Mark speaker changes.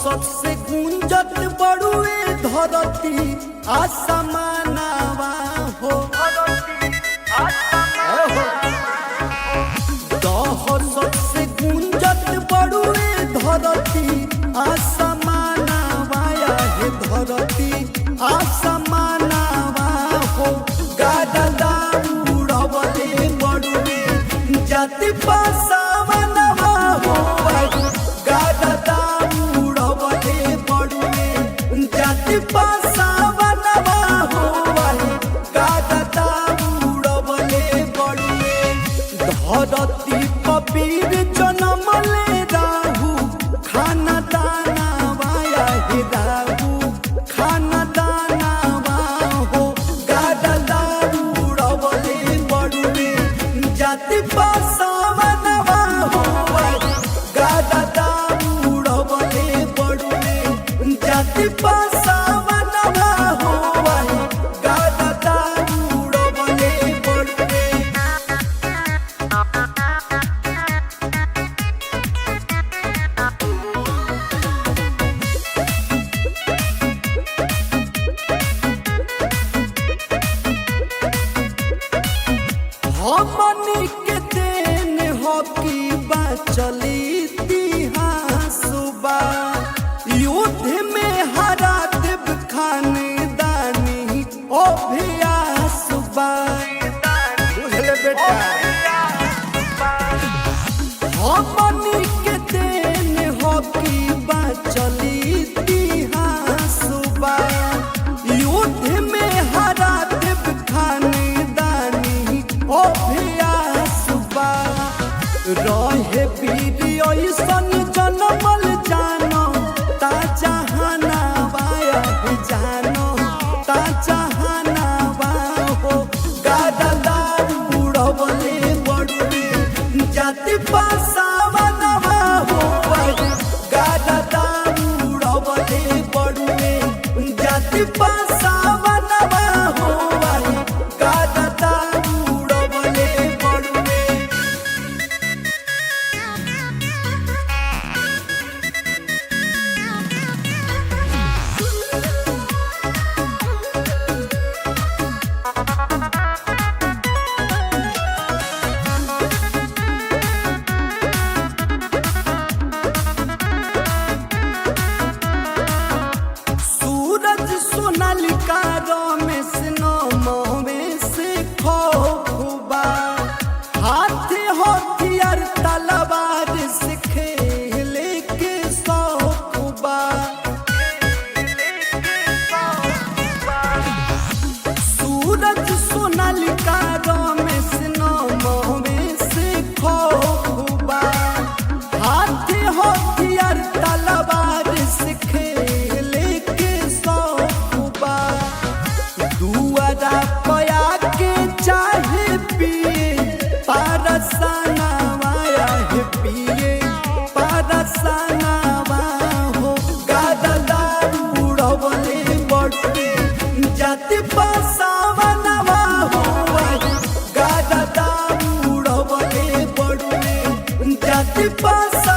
Speaker 1: सबसे गुंजत बड़ुए धरती आसमानवा हो। सबसे गुंजत बड़ुए धरती आसमानवा हे धरती आसमानवा हो। गादा उड़वले बड़ुए जाति पासावनवा हो। गादा उड़वले बड़ुए जाति पासावनवा हो। गादा उड़वले बड़ुए धरती कबीर जनमले राहु खाना दाना वाया हे राहु खाना दाना हो। गादा उड़वले बड़ुए जाति पासावनवा हो। गादा उड़वले बड़ुए जाति पासावनवा हो। गादा उड़वले बड़ुए हमनी के देन हकी बचली इतिहास बा। युद्ध में हरा देव खानदानी अभ्यास बा। बुझले बेटा हमनी के देन हकी बचली इतिहास बा। युद्ध में हरा देव खानदानी अभ्यास बा। रहे वीर ऐसन जनमल जानो ता जहानावा जानो ता जहानावा हो। गादा उड़वले बड़ुए जाति पासावनवा हो। गादा उड़वले बड़ुए जाति पासावनवा हो। गादा उड़वले बड़ुए सूरज सोनालिका रमेश नमवे से खोबा। हाथे हथियार तलवार से खेले के शौकबा। सूरज सोनालिका रमेश नमवे से खोबा। हाथे हथियार तलवार से खेले के शौकबा। दुआरा पया के चाहे पिए पारसनावा हे पिए पारसनावा हो। गादा उड़वले बड़ुए जाति पासावनवा हो। गादा उड़वले बड़ुए जाति पासा